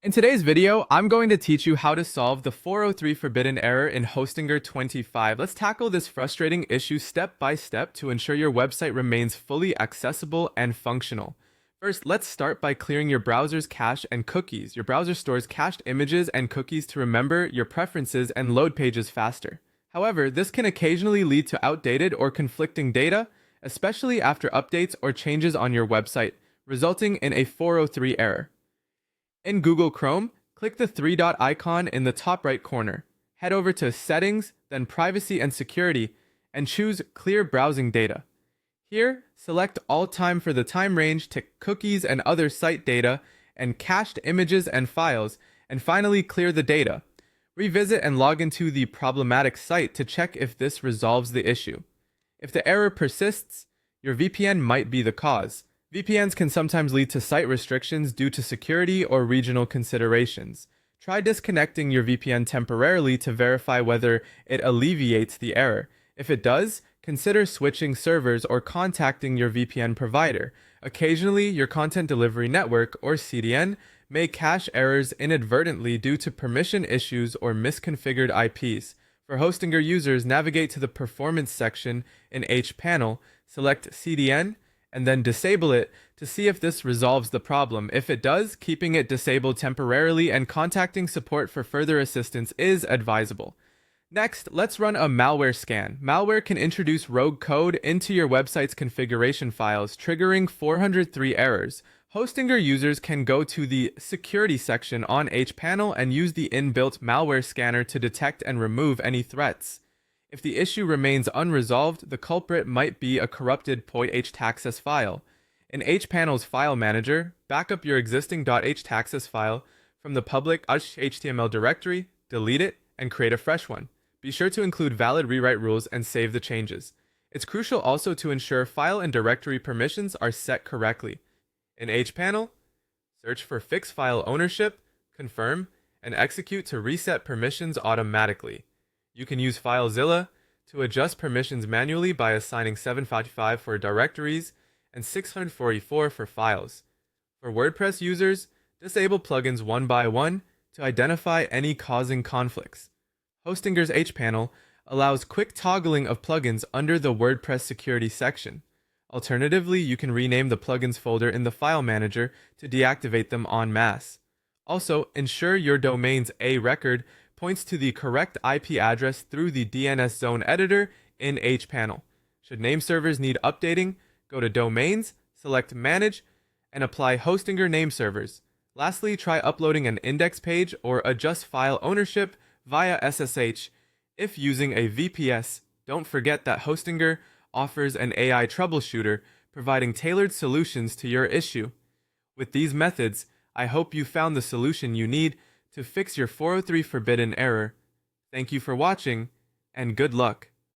In today's video, I'm going to teach you how to solve the 403 forbidden error in Hostinger 25. Let's tackle this frustrating issue step by step to ensure your website remains fully accessible and functional. First, let's start by clearing your browser's cache and cookies. Your browser stores cached images and cookies to remember your preferences and load pages faster. However, this can occasionally lead to outdated or conflicting data, especially after updates or changes on your website, resulting in a 403 error. In Google Chrome, click the three-dot icon in the top right corner. Head over to Settings, then Privacy and Security, and choose Clear Browsing Data. Here, select All Time for the time range to cookies and other site data, and cached images and files, and finally clear the data. Revisit and log into the problematic site to check if this resolves the issue. If the error persists, your VPN might be the cause. VPNs can sometimes lead to site restrictions due to security or regional considerations. Try disconnecting your VPN temporarily to verify whether it alleviates the error. If it does, consider switching servers or contacting your VPN provider. Occasionally, your content delivery network, or CDN, may cache errors inadvertently due to permission issues or misconfigured IPs. For Hostinger users, navigate to the Performance section in hPanel, select CDN, and then disable it to see if this resolves the problem. If it does, keeping it disabled temporarily and contacting support for further assistance is advisable. Next, let's run a malware scan. Malware can introduce rogue code into your website's configuration files, triggering 403 errors. Hostinger users can go to the Security section on hPanel and use the inbuilt malware scanner to detect and remove any threats. If the issue remains unresolved, the culprit might be a corrupted htaccess file. In hPanel's file manager, backup your existing .htaccess file from the public HTML directory, delete it, and create a fresh one. Be sure to include valid rewrite rules and save the changes. It's crucial also to ensure file and directory permissions are set correctly. In hPanel, search for Fix File Ownership, confirm, and execute to reset permissions automatically. You can use FileZilla to adjust permissions manually by assigning 755 for directories and 644 for files. For WordPress users, disable plugins one by one to identify any causing conflicts. Hostinger's hPanel allows quick toggling of plugins under the WordPress security section. Alternatively, you can rename the plugins folder in the file manager to deactivate them en masse. Also, ensure your domain's A record points to the correct IP address through the DNS zone editor in hPanel. Should name servers need updating, go to Domains, select Manage, and apply Hostinger name servers. Lastly, try uploading an index page or adjust file ownership via SSH. If using a VPS, don't forget that Hostinger offers an AI troubleshooter, providing tailored solutions to your issue. With these methods, I hope you found the solution you need to fix your 403 forbidden error. Thank you for watching, and good luck.